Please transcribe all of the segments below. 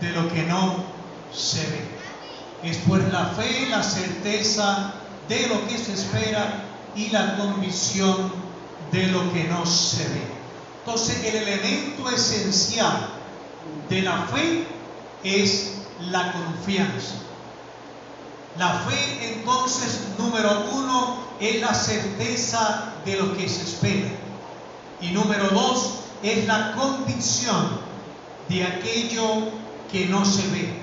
de lo que no se ve. Es pues la fe, la certeza de lo que se espera y la convicción de lo que no se ve. Entonces, el elemento esencial de la fe es la confianza. La fe, entonces, número uno, es la certeza de lo que se espera. Y número dos, es la convicción de aquello que no se ve.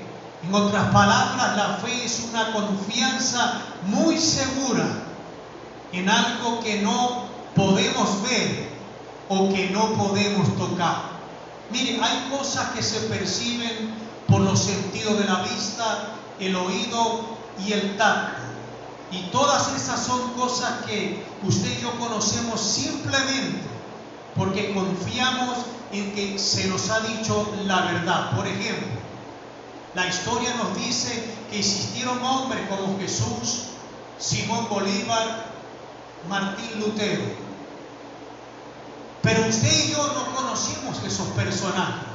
En otras palabras, la fe es una confianza muy segura en algo que no podemos ver o que no podemos tocar. Miren, hay cosas que se perciben por los sentidos de la vista, el oído y el tacto. Y todas esas son cosas que usted y yo conocemos simplemente porque confiamos en que se nos ha dicho la verdad. Por ejemplo, la historia nos dice que existieron hombres como Jesús, Simón Bolívar, Martín Lutero. Pero usted y yo no conocimos esos personajes,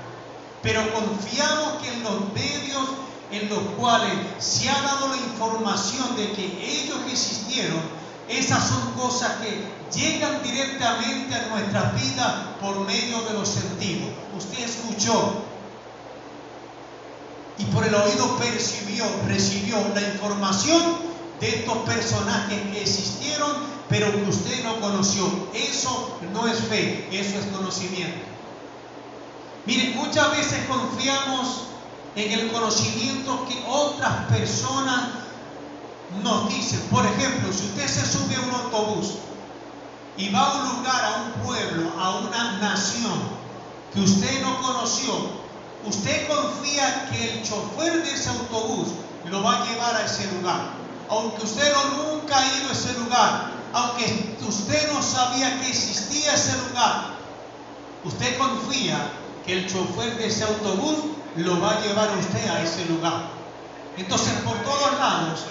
pero confiamos que en los medios en los cuales se ha dado la información de que ellos existieron, esas son cosas que llegan directamente a nuestras vidas por medio de los sentidos. Usted escuchó y por el oído recibió la información de estos personajes que existieron, pero que usted no conoció. Eso no es fe, eso es conocimiento. Miren, muchas veces confiamos en el conocimiento que otras personas nos dicen. Por ejemplo, si usted se sube a un autobús y va a un lugar, a un pueblo, a una nación que usted no conoció, usted confía que el chofer de ese autobús lo va a llevar a ese lugar. Aunque usted nunca ha ido a ese lugar, aunque usted no sabía que existía ese lugar, usted confía que el chofer de ese autobús lo va a llevar a usted a ese lugar. Entonces, por todos lados,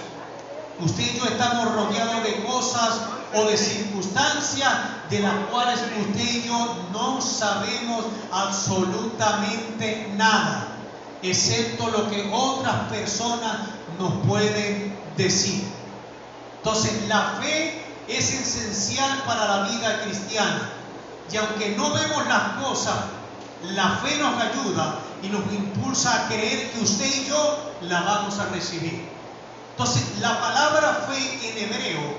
usted y yo estamos rodeados de cosas o de circunstancias de las cuales usted y yo no sabemos absolutamente nada, excepto lo que otras personas nos pueden decir. Entonces, la fe es esencial para la vida cristiana. Y aunque no vemos las cosas, la fe nos ayuda y nos impulsa a creer que usted y yo la vamos a recibir. Entonces, la palabra fe en hebreo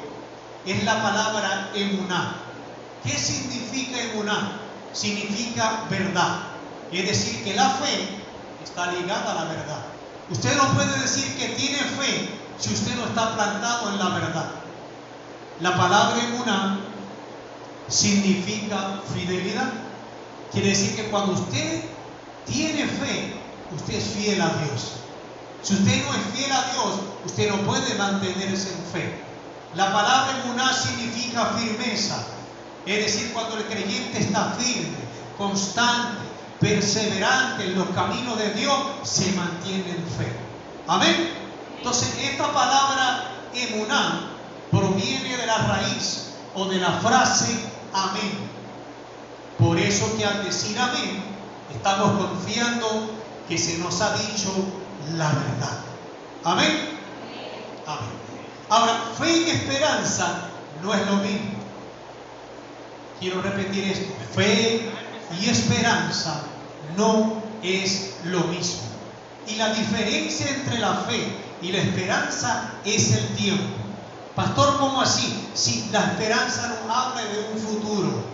es la palabra emuná. ¿Qué significa emuná? Significa verdad. Es decir, que la fe está ligada a la verdad. Usted no puede decir que tiene fe si usted no está plantado en la verdad. La palabra emuná significa fidelidad. Quiere decir que cuando usted tiene fe, usted es fiel a Dios. Si usted no es fiel a Dios, usted no puede mantenerse en fe. La palabra emuná significa firmeza. Es decir, cuando el creyente está firme, constante, perseverante en los caminos de Dios, se mantiene en fe. Amén. Entonces, esta palabra emuná proviene de la raíz o de la frase amén. Por eso que al decir amén, estamos confiando que se nos ha dicho la verdad. Amén. Amén. Ahora, fe y esperanza no es lo mismo. Quiero repetir esto. Fe y esperanza no es lo mismo. Y la diferencia entre la fe y la esperanza es el tiempo. Pastor, ¿cómo así? Si la esperanza nos habla de un futuro,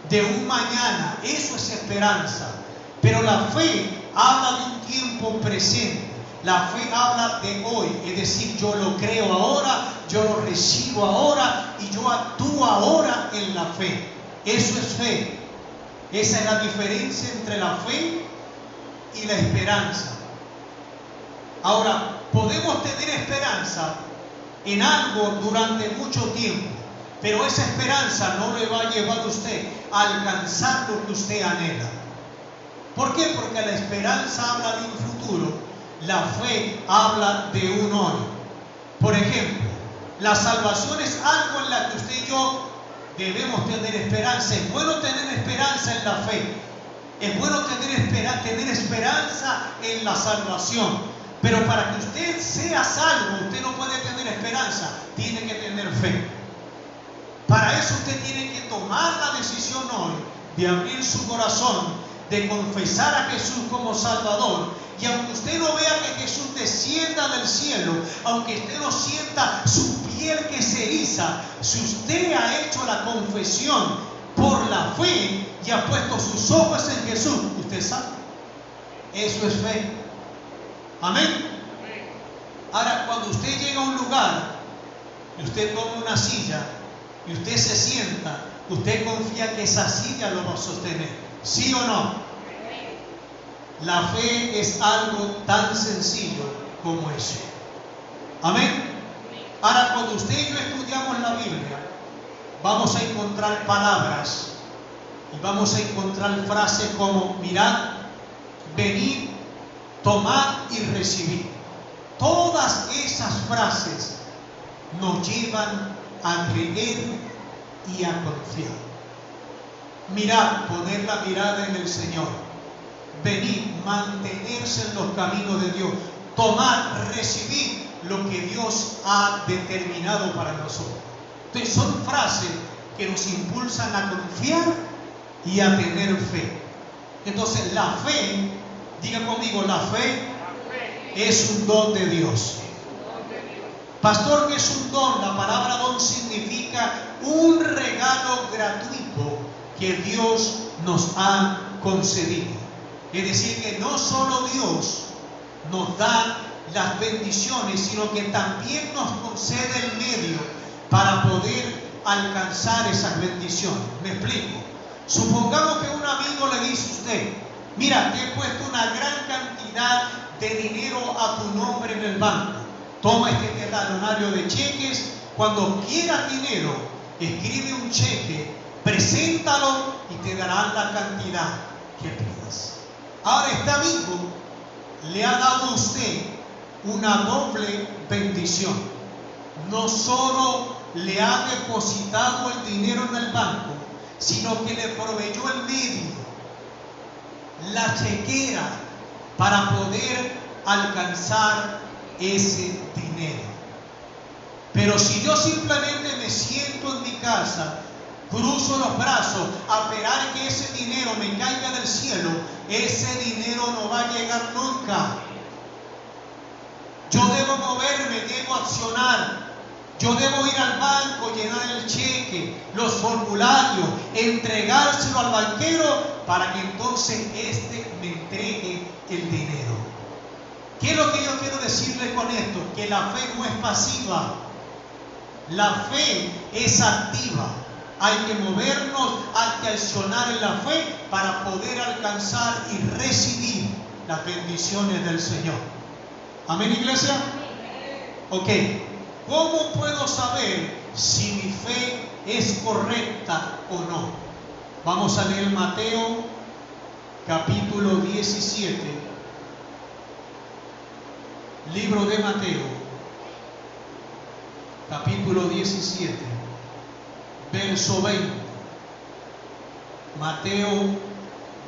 de un mañana, eso es esperanza. Pero la fe habla de un tiempo presente. La fe habla de hoy, es decir, yo lo creo ahora, yo lo recibo ahora y yo actúo ahora en la fe. Eso es fe. Esa es la diferencia entre la fe y la esperanza. Ahora, podemos tener esperanza en algo durante mucho tiempo, pero esa esperanza no le va a llevar a usted a alcanzar lo que usted anhela. ¿Por qué? Porque la esperanza habla de un futuro, la fe habla de un hoy. Por ejemplo, la salvación es algo en la que usted y yo debemos tener esperanza. Es bueno tener esperanza en la fe. Es bueno tener esperanza en la salvación. Pero para que usted sea salvo, usted no puede tener esperanza, tiene que tener fe. Para eso usted tiene que tomar la decisión hoy de abrir su corazón, de confesar a Jesús como Salvador. Y aunque usted no vea que Jesús descienda del cielo, aunque usted no sienta su piel que se eriza, si usted ha hecho la confesión por la fe y ha puesto sus ojos en Jesús, usted sabe. Eso es fe. Amén. Ahora, cuando usted llega a un lugar y usted toma una silla y usted se sienta, usted confía que esa silla lo va a sostener. ¿Sí o no? La fe es algo tan sencillo como eso. Amén. Ahora, cuando usted y yo estudiamos la Biblia, vamos a encontrar palabras y vamos a encontrar frases como: mirad, venid, tomad y recibid. Todas esas frases nos llevan a creer y a confiar. Mirad, poner la mirada en el Señor. Venid, mantenerse en los caminos de Dios. Tomar, recibir lo que Dios ha determinado para nosotros. Entonces son frases que nos impulsan a confiar y a tener fe. Entonces la fe, diga conmigo, la fe es un don de Dios. Pastor, ¿qué es un don? La palabra don significa un regalo gratuito que Dios nos ha concedido. Es decir, que no solo Dios nos da las bendiciones, sino que también nos concede el medio para poder alcanzar esas bendiciones. Me explico. Supongamos que un amigo le dice a usted: mira, te he puesto una gran cantidad de dinero a tu nombre en el banco. Toma este talonario de cheques. Cuando quieras dinero, escribe un cheque, preséntalo y te darán la cantidad que pidas. Ahora, este amigo le ha dado a usted una doble bendición. No solo le ha depositado el dinero en el banco, sino que le proveyó el medio, la chequera, para poder alcanzar ese dinero. Pero si yo simplemente me siento en mi casa, cruzo los brazos a esperar que ese dinero me caiga del cielo, ese dinero no va a llegar nunca. Yo debo moverme, debo accionar. Yo debo ir al banco, llenar el cheque, los formularios, entregárselo al banquero para que entonces éste me entregue el dinero. ¿Qué es lo que yo quiero decirle con esto? Que la fe no es pasiva. La fe es activa. Hay que movernos, hay que accionar en la fe para poder alcanzar y recibir las bendiciones del Señor. ¿Amén, iglesia? Ok. ¿Cómo puedo saber si mi fe es correcta o no? Vamos a leer Mateo capítulo 17. Libro de Mateo, capítulo 17, verso 20. Mateo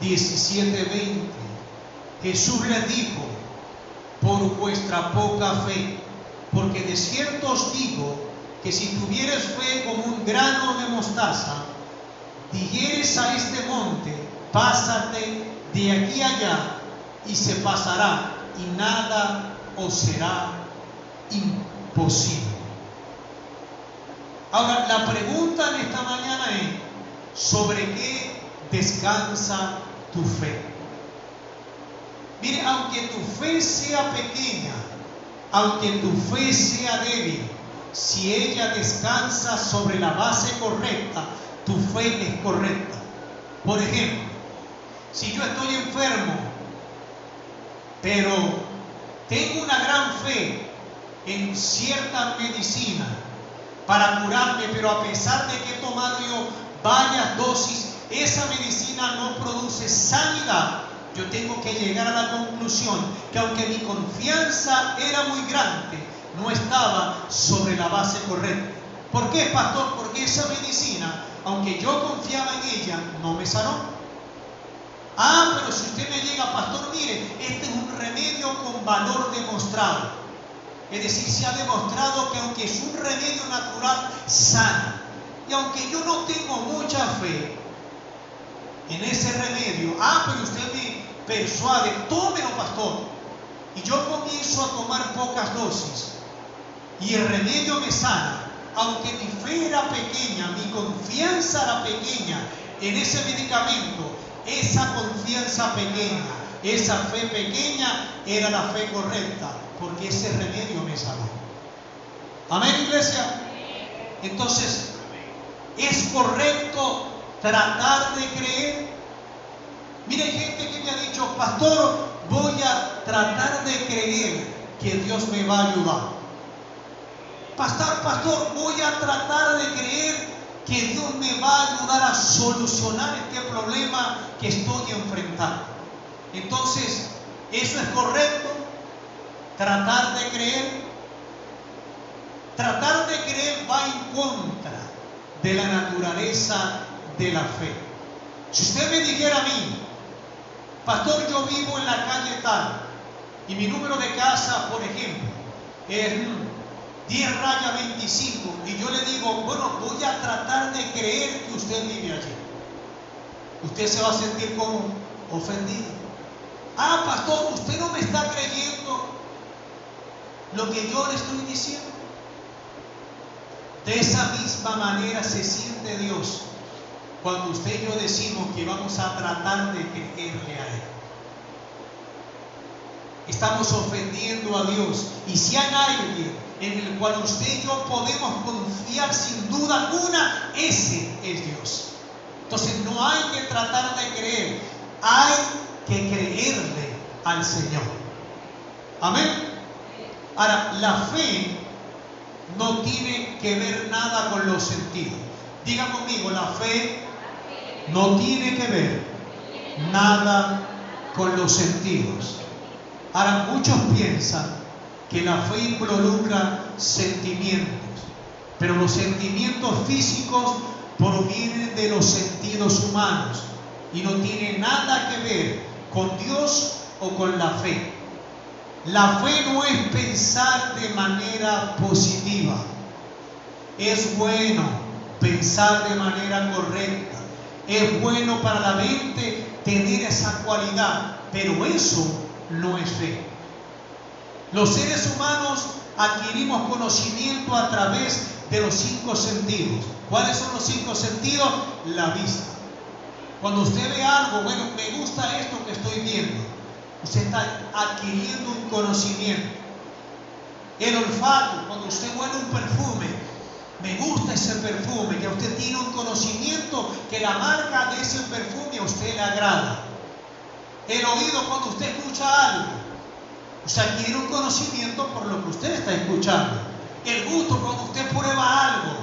17, 20. Jesús les dijo: por vuestra poca fe, porque de cierto os digo que si tuvieres fe como un grano de mostaza, dijeres a este monte: pásate de aquí allá, y se pasará, y nada os será imposible. Ahora, la pregunta en esta mañana es: ¿sobre qué descansa tu fe? Mire, aunque tu fe sea pequeña, aunque tu fe sea débil, si ella descansa sobre la base correcta, tu fe es correcta. Por ejemplo, si yo estoy enfermo, pero tengo una gran fe en cierta medicina para curarme, pero a pesar de que he tomado yo varias dosis, esa medicina no produce sanidad. Yo tengo que llegar a la conclusión que aunque mi confianza era muy grande, no estaba sobre la base correcta. ¿Por qué, pastor? Porque esa medicina, aunque yo confiaba en ella, no me sanó. Ah, pero si usted me llega, pastor, mire, este es un remedio con valor demostrado. Es decir, se ha demostrado que aunque es un remedio natural, sana. Y aunque yo no tengo mucha fe en ese remedio, pero usted me persuade, tómelo, pastor. Y yo comienzo a tomar pocas dosis y el remedio me sana. Aunque mi fe era pequeña, mi confianza era pequeña en ese medicamento, esa confianza pequeña, esa fe pequeña era la fe correcta, porque ese remedio me sanó. Amén, iglesia. Entonces, ¿es correcto tratar de creer? Mire, hay gente que me ha dicho, pastor, voy a tratar de creer que Dios me va a ayudar. Pastor, voy a tratar de creer que Dios me va a ayudar a solucionar este problema que estoy enfrentando. Entonces, ¿eso es correcto? Tratar de creer. Tratar de creer va en contra de la naturaleza de la fe. Si usted me dijera a mí, pastor, yo vivo en la calle tal, y mi número de casa, por ejemplo, es 10-25, y yo le digo, bueno, voy a tratar de creer que usted vive allí. Usted se va a sentir como ofendido. Pastor, usted no me está creyendo lo que yo le estoy diciendo. De esa misma manera se siente Dios cuando usted y yo decimos que vamos a tratar de creerle a Él. Estamos ofendiendo a Dios. Y si hay alguien en el cual usted y yo podemos confiar sin duda alguna, ese es Dios. Entonces no hay que tratar de creer, hay que creerle al Señor. Amén. Ahora, la fe no tiene que ver nada con los sentidos. Diga conmigo, la fe no tiene que ver nada con los sentidos. Ahora, muchos piensan que la fe involucra sentimientos, pero los sentimientos físicos provienen de los sentidos humanos y no tiene nada que ver con Dios o con la fe. La fe no es pensar de manera positiva. Es bueno pensar de manera correcta. Es bueno para la mente tener esa cualidad, pero eso no es fe. Los seres humanos adquirimos conocimiento a través de los 5 sentidos. ¿Cuáles son los 5 sentidos? La vista. Cuando usted ve algo, bueno, me gusta esto que estoy viendo. Usted está adquiriendo un conocimiento. El olfato, cuando usted huele un perfume, me gusta ese perfume, ya usted tiene un conocimiento que la marca de ese perfume a usted le agrada. El oído, cuando usted escucha algo, usted adquiere un conocimiento por lo que usted está escuchando. El gusto, cuando usted prueba algo,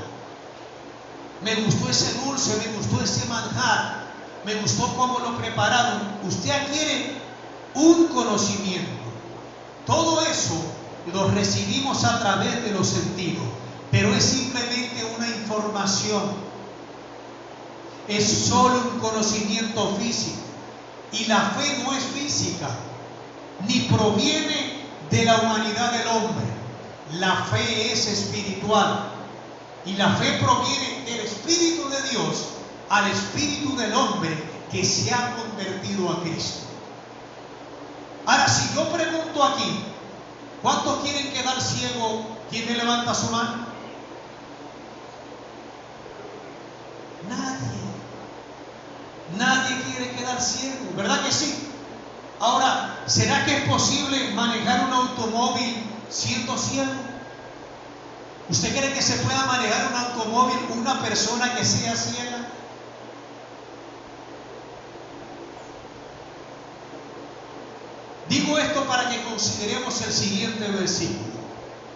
me gustó ese dulce, me gustó ese manjar, me gustó cómo lo prepararon. Usted adquiere un conocimiento. Todo eso lo recibimos a través de los sentidos, pero es simplemente una información. Es solo un conocimiento físico. Y la fe no es física, ni proviene de la humanidad del hombre. La fe es espiritual. Y la fe proviene del Espíritu de Dios al Espíritu del hombre que se ha convertido a Cristo. Ahora, si yo pregunto aquí, ¿cuántos quieren quedar ciegos? ¿Quién me levanta su mano? Nadie. Nadie quiere quedar ciego, ¿verdad que sí? Ahora, ¿será que es posible manejar un automóvil siendo ciego? ¿Usted cree que se pueda manejar un automóvil una persona que sea ciega? Digo esto para que consideremos el siguiente versículo.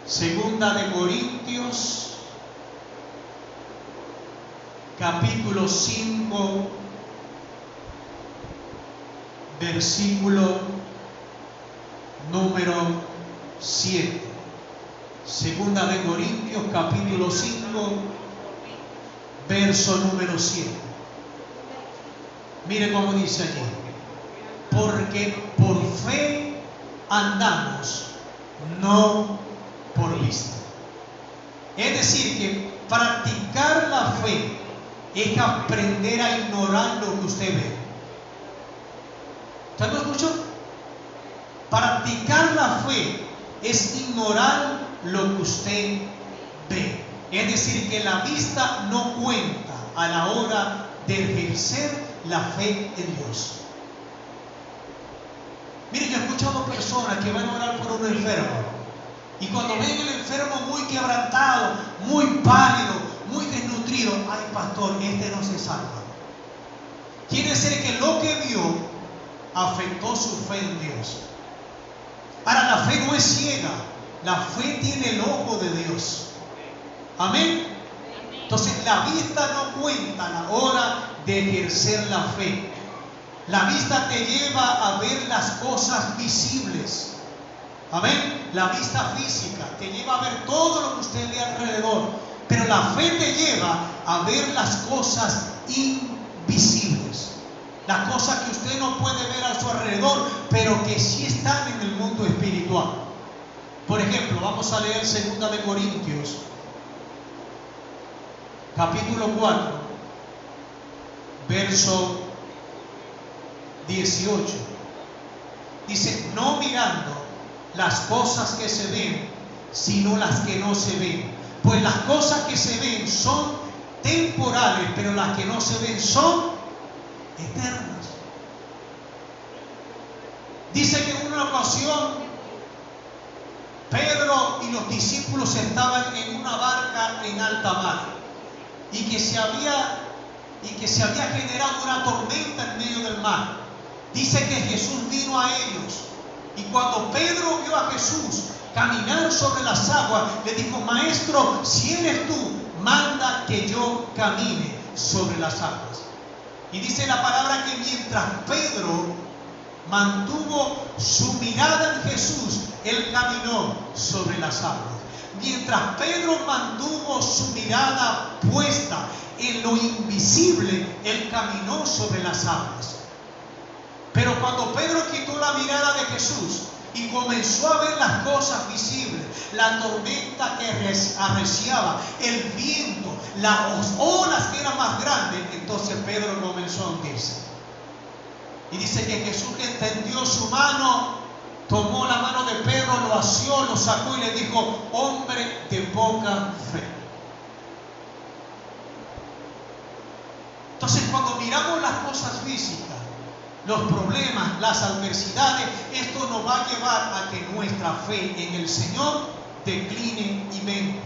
Segunda de Corintios, capítulo 5, versículo número 7. Segunda de Corintios, capítulo 5, verso número 7. Mire cómo dice allí. porque por fe andamos, no por vista. Es decir, que practicar la fe es aprender a ignorar lo que usted ve. ¿Usted lo escuchó? Practicar la fe es ignorar lo que usted ve. Es decir, que la vista no cuenta a la hora de ejercer la fe en Dios. Miren, yo he escuchado personas que van a orar por un enfermo, y cuando ven el enfermo muy quebrantado, muy pálido, muy desnutrido, ay pastor, este no se salva. Quiere decir que lo que vio afectó su fe en Dios. Ahora, la fe no es ciega, la fe tiene el ojo de Dios. Amén. Entonces la vista no cuenta a la hora de ejercer la fe. La vista te lleva a ver las cosas visibles. Amén. La vista física te lleva a ver todo lo que usted ve alrededor. Pero la fe te lleva a ver las cosas invisibles. Las cosas que usted no puede ver a su alrededor, pero que sí están en el mundo espiritual. Por ejemplo, vamos a leer 2 de Corintios, capítulo 4, verso 18. Dice, no mirando las cosas que se ven, sino las que no se ven. Pues las cosas que se ven son temporales, pero las que no se ven son eternas. Dice que en una ocasión Pedro y los discípulos estaban en una barca en alta mar, y que se había generado una tormenta en medio del mar. Dice que Jesús vino a ellos, y cuando Pedro vio a Jesús caminar sobre las aguas, le dijo, Maestro, si eres tú, manda que yo camine sobre las aguas. Y dice la palabra que mientras Pedro mantuvo su mirada en Jesús, él caminó sobre las aguas. Mientras Pedro mantuvo su mirada puesta en lo invisible, él caminó sobre las aguas. Pero cuando Pedro quitó la mirada de Jesús y comenzó a ver las cosas visibles, la tormenta que arreciaba, el viento, las olas que eran más grandes, entonces Pedro comenzó a hundirse. Y dice que Jesús extendió su mano, tomó la mano de Pedro, lo asió, lo sacó y le dijo, hombre de poca fe. Entonces, cuando miramos las cosas físicas, los problemas, las adversidades, esto nos va a llevar a que nuestra fe en el Señor decline y mengue.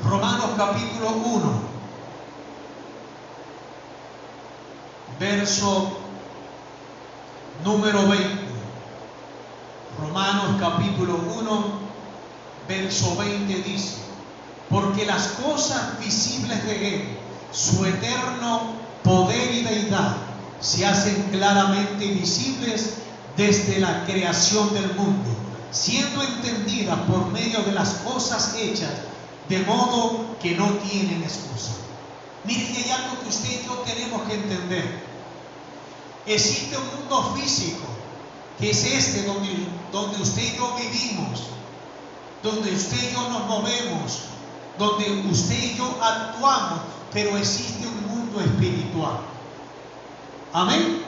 Romanos capítulo 1, verso número 20. Romanos capítulo 1, verso 20 dice, porque las cosas visibles de Él, su eterno poder y deidad, se hacen claramente visibles desde la creación del mundo, siendo entendidas por medio de las cosas hechas, de modo que no tienen excusa. Miren, hay algo que usted y yo tenemos que entender. Existe un mundo físico, que es este donde usted y yo vivimos, donde usted y yo nos movemos, donde usted y yo actuamos, pero existe un mundo espiritual. Amén.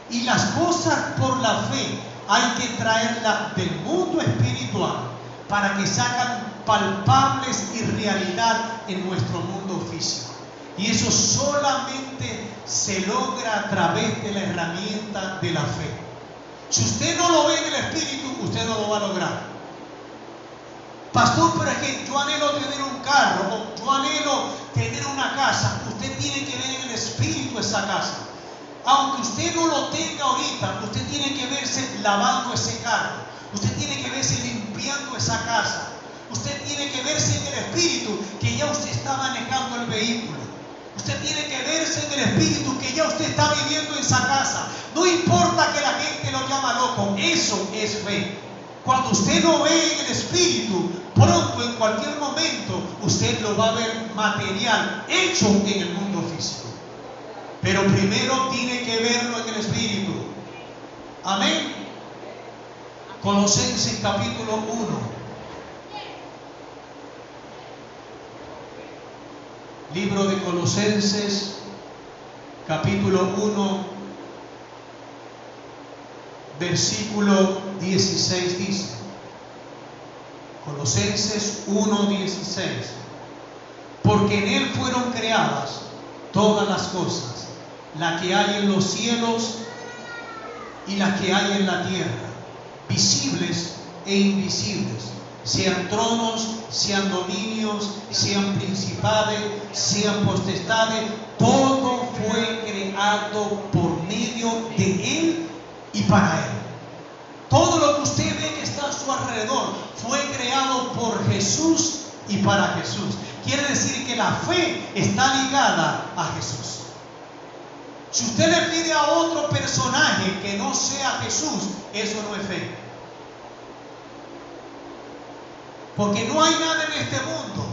Y las cosas por la fe hay que traerlas del mundo espiritual para que se hagan palpables y realidad en nuestro mundo físico. Y eso solamente se logra a través de la herramienta de la fe. Si usted no lo ve en el espíritu, usted no lo va a lograr. Pastor, pero es que yo anhelo tener un carro, o yo anhelo tener una casa. Usted tiene que ver en el espíritu esa casa. Aunque usted no lo tenga ahorita, usted tiene que verse lavando ese carro. Usted tiene que verse limpiando esa casa. Usted tiene que verse en el espíritu que ya usted está manejando el vehículo. Usted tiene que verse en el espíritu que ya usted está viviendo en esa casa. No importa que la gente lo llama loco, eso es fe. Cuando usted lo ve en el espíritu, pronto, en cualquier momento, usted lo va a ver material, hecho en el mundo físico. Pero primero tiene que verlo en el Espíritu. Amén. Colosenses capítulo 1. Libro de Colosenses capítulo 1, versículo 16 dice. Colosenses 1:16. Porque en Él fueron creadas todas las cosas, las que hay en los cielos y las que hay en la tierra, visibles e invisibles, sean tronos, sean dominios, sean principades, sean potestades, todo fue creado por medio de Él y para Él. Todo lo que usted ve que está a su alrededor fue creado por Jesús y para Jesús. Quiere decir que la fe está ligada a Jesús. Si usted le pide a otro personaje que no sea Jesús, eso no es fe. Porque no hay nada en este mundo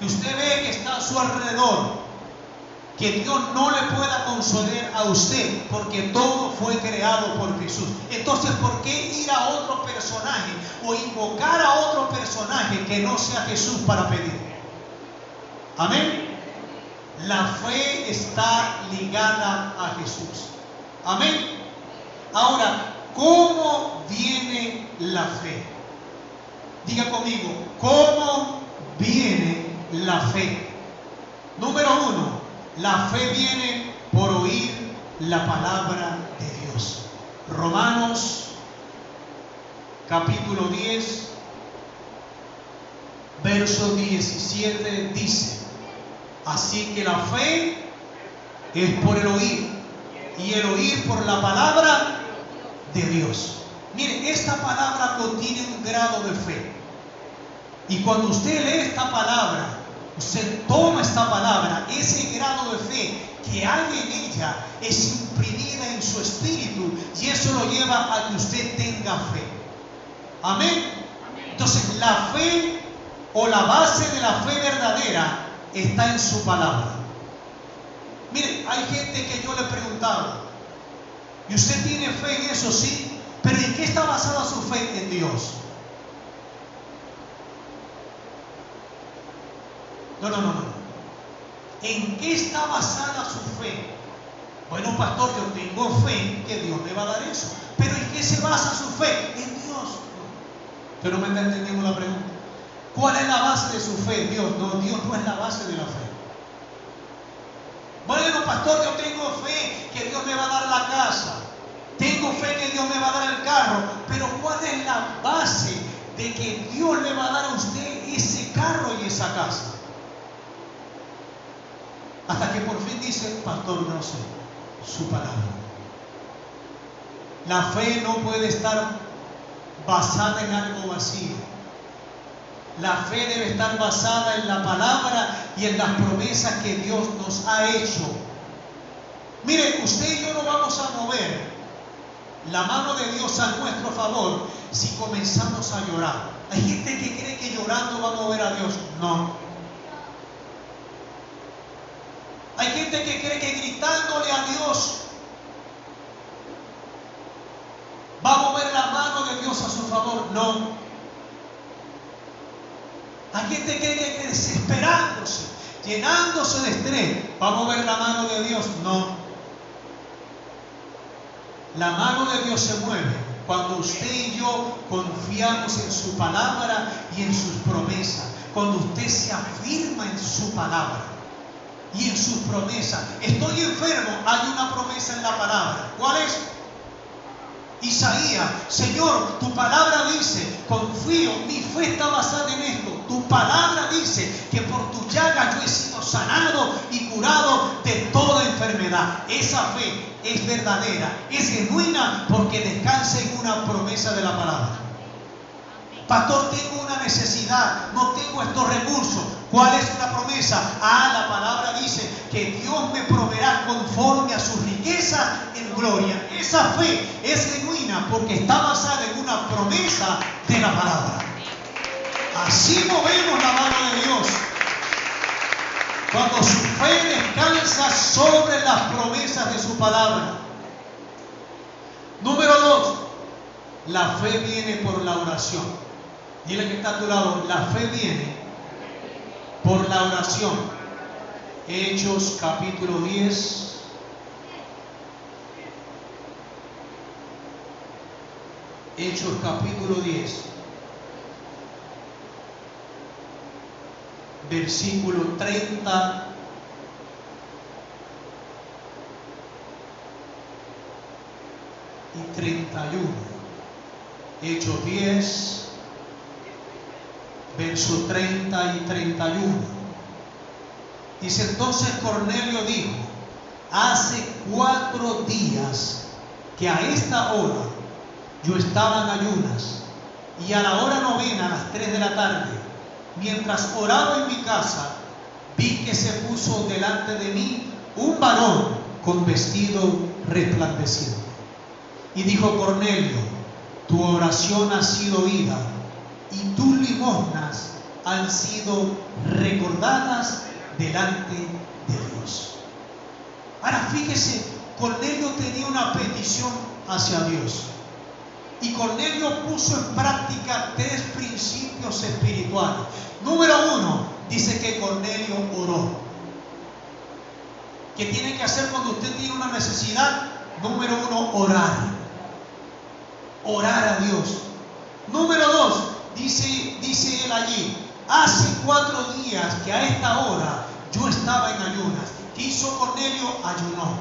que usted ve que está a su alrededor que Dios no le pueda conceder a usted, porque todo fue creado por Jesús. Entonces, ¿por qué ir a otro personaje o invocar a otro personaje que no sea Jesús para pedir? Amén. La fe está ligada a Jesús. Amén. Ahora, ¿cómo viene la fe? Diga conmigo, ¿cómo viene la fe? Número 1, la fe viene por oír la palabra de Dios. Romanos capítulo 10, verso 17 dice: así que la fe es por el oír, y el oír por la palabra de Dios. Mire, esta palabra contiene un grado de fe. Y cuando usted lee esta palabra, usted toma esta palabra, ese grado de fe que hay en ella es imprimida en su espíritu, y eso lo lleva a que usted tenga fe. Amén. Entonces, la fe o la base de la fe verdadera está en su palabra. Mire, hay gente que yo le he preguntado, ¿y usted tiene fe en eso? Sí, pero ¿en qué está basada su fe? En Dios. No. ¿En qué está basada su fe? Bueno, pastor, yo tengo fe que Dios me va a dar eso. ¿Pero en qué se basa su fe? En Dios. Usted no me está entendiendo la pregunta. ¿Cuál es la base de su fe? Dios. No, Dios no es la base de la fe. Bueno, pastor, yo tengo fe que Dios me va a dar la casa. Tengo fe que Dios me va a dar el carro. Pero ¿cuál es la base de que Dios le va a dar a usted ese carro y esa casa? Hasta que por fin dice, pastor, no sé, su palabra. La fe no puede estar basada en algo vacío. La fe debe estar basada en la palabra y en las promesas que Dios nos ha hecho. Mire, usted y yo no vamos a mover la mano de Dios a nuestro favor si comenzamos a llorar. Hay gente que cree que llorando va a mover a Dios. No. Hay gente que cree que gritándole a Dios va a mover la mano de Dios a su favor. No. Hay gente que cree que desesperándose, llenándose de estrés, va a mover la mano de Dios. No. La mano de Dios se mueve cuando usted y yo confiamos en su palabra y en sus promesas. Cuando usted se afirma en su palabra y en sus promesas. Estoy enfermo, hay una promesa en la palabra. ¿Cuál es? Isaías, Señor, tu palabra dice, confío, mi fe está basada en esto. Tu palabra dice que por tu llaga yo he sido sanado y curado de toda enfermedad. Esa fe es verdadera, es genuina, porque descansa en una promesa de la palabra. Pastor, tengo una necesidad, no tengo estos recursos. ¿Cuál es la promesa? La palabra dice que Dios me proveerá conforme a sus riquezas en gloria. Esa fe es genuina porque está basada en una promesa de la palabra. Así movemos la mano de Dios. Cuando su fe descansa confianza sobre las promesas de su palabra. Número 2, la fe viene por la oración. Dile que está a tu lado, la fe viene por la oración. Hechos capítulo 10. Hechos capítulo 10. Versículo 30 y 31. Hechos 10, versos 30 y 31. Dice: entonces Cornelio dijo: hace 4 días que a esta hora yo estaba en ayunas, y a la hora novena, a las 3 de la tarde, mientras oraba en mi casa, vi que se puso delante de mí un varón con vestido resplandeciente. Y dijo: Cornelio, tu oración ha sido oída, y tus limosnas han sido recordadas delante de Dios. Ahora fíjese, Cornelio tenía una petición hacia Dios. Y Cornelio puso en práctica 3 principios espirituales. Número 1, dice que Cornelio oró. ¿Qué tiene que hacer cuando usted tiene una necesidad? Número 1, orar. Orar a Dios. Número 2, dice él allí: hace 4 días que a esta hora yo estaba en ayunas. ¿Qué hizo Cornelio? Ayunó.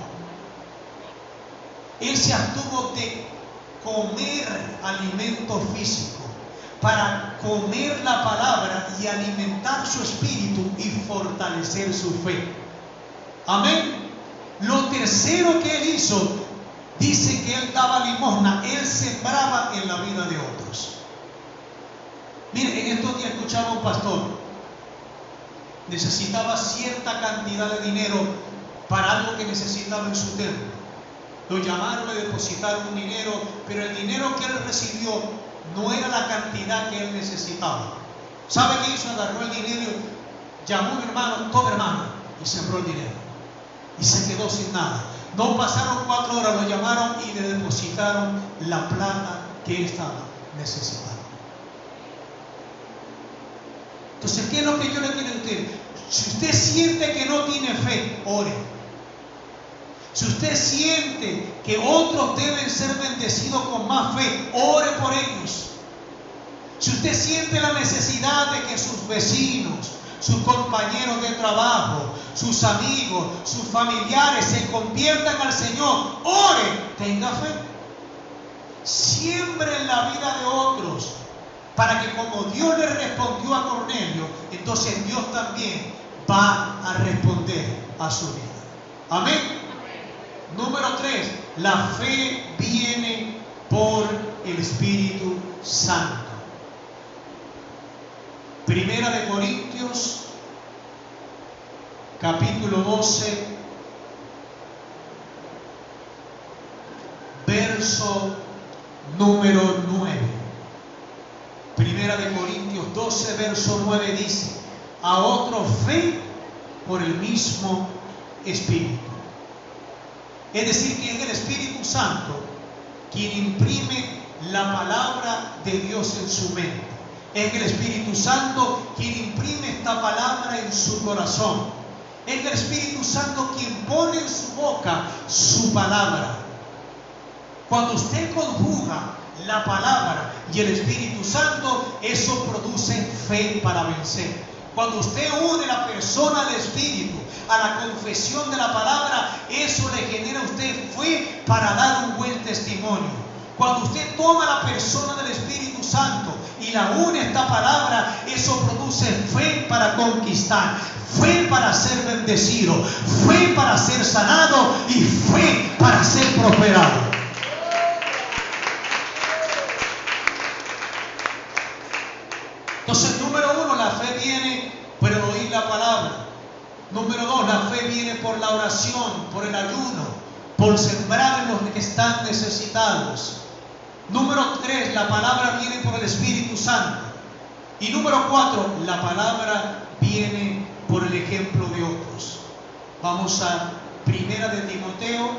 Él se abstuvo de comer alimento físico para comer la palabra y alimentar su espíritu y fortalecer su fe. Amén. Lo tercero que él hizo, dice que él daba limosna, él sembraba en la vida de otros. Mire, en estos días escuchaba a un pastor, necesitaba cierta cantidad de dinero para algo que necesitaba en su templo. Lo llamaron, le depositaron un dinero, pero el dinero que él recibió no era la cantidad que él necesitaba. ¿Sabe qué hizo? Agarró el dinero, llamó a un hermano, toma hermano, y sembró el dinero. Y se quedó sin nada. No pasaron 4 horas, lo llamaron y le depositaron la plata que él estaba necesitando. Entonces, ¿qué es lo que yo le quiero decir? Si usted siente que no tiene fe, ore. Si usted siente que otros deben ser bendecidos con más fe, ore por ellos. Si usted siente la necesidad de que sus vecinos, sus compañeros de trabajo, sus amigos, sus familiares se conviertan al Señor, ore, tenga fe. Siembre en la vida de otros, para que como Dios le respondió a Cornelio, entonces Dios también va a responder a su vida. Amén. Número 3, la fe viene por el Espíritu Santo. Primera de Corintios, capítulo 12, verso número 9. Primera de Corintios 12, verso 9 dice: a otro fe por el mismo Espíritu. Es decir, que es el Espíritu Santo quien imprime la palabra de Dios en su mente. Es el Espíritu Santo quien imprime esta palabra en su corazón. Es el Espíritu Santo quien pone en su boca su palabra. Cuando usted conjuga la palabra y el Espíritu Santo, eso produce fe para vencer. Cuando usted une la persona del Espíritu a la confesión de la palabra, eso le genera a usted fe para dar un buen testimonio. Cuando usted toma la persona del Espíritu Santo y la une a esta palabra, eso produce fe para conquistar, fe para ser bendecido, fe para ser sanado y fe para ser prosperado. Entonces, número 1, la fe viene por el oír la palabra. Número 2, la fe viene por la oración, por el ayuno, por sembrar en los que están necesitados. Número 3, la palabra viene por el Espíritu Santo. Y número 4, la palabra viene por el ejemplo de otros. Vamos a Primera de Timoteo,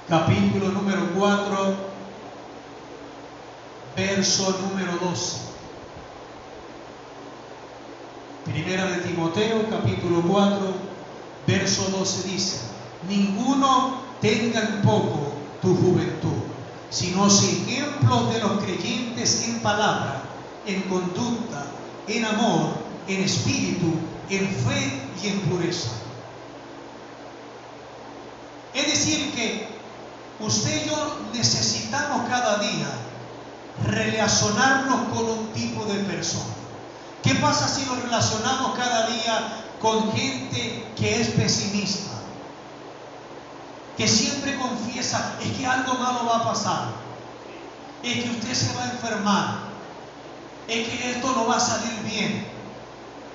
capítulo número 4, verso número 12. Primera de Timoteo, capítulo 4, verso 12 dice: ninguno tenga en poco tu juventud, sino sé ejemplos de los creyentes en palabra, en conducta, en amor, en espíritu, en fe y en pureza. Es decir que usted y yo necesitamos cada día relacionarnos con un tipo de persona. ¿Qué pasa si nos relacionamos cada día con gente que es pesimista? Que siempre confiesa, es que algo malo va a pasar, es que usted se va a enfermar, es que esto no va a salir bien.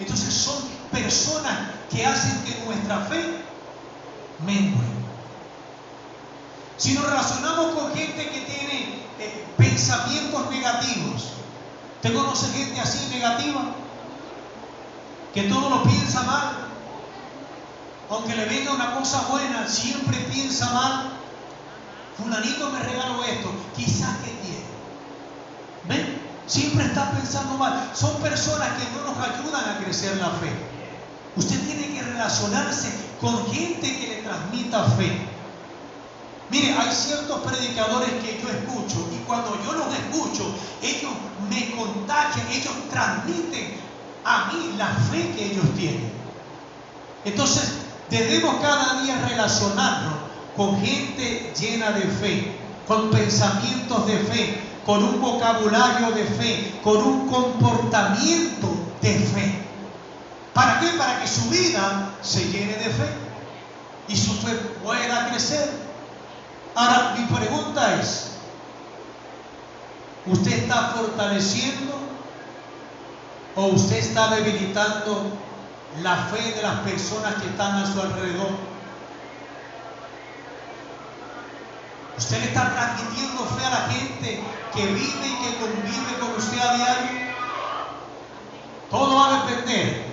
Entonces son personas que hacen que nuestra fe mengue. Si nos relacionamos con gente que tiene pensamientos negativos, ¿usted conoce gente así negativa? Que todo lo piensa mal, aunque le venga una cosa buena, siempre piensa mal. Fulanito me regaló esto, quizás que tiene. ¿Ven? Siempre está pensando mal. Son personas que no nos ayudan a crecer la fe. Usted tiene que relacionarse con gente que le transmita fe. Mire, hay ciertos predicadores que yo escucho y cuando yo los escucho, ellos me contagian, ellos transmiten a mí la fe que ellos tienen. Entonces, debemos cada día relacionarnos con gente llena de fe, con pensamientos de fe, con un vocabulario de fe, con un comportamiento de fe. ¿Para qué? Para que su vida se llene de fe y su fe pueda crecer. Ahora, mi pregunta es, ¿usted está fortaleciendo o usted está debilitando la fe de las personas que están a su alrededor? ¿Usted le está transmitiendo fe a la gente que vive y que convive con usted a diario? Todo va a depender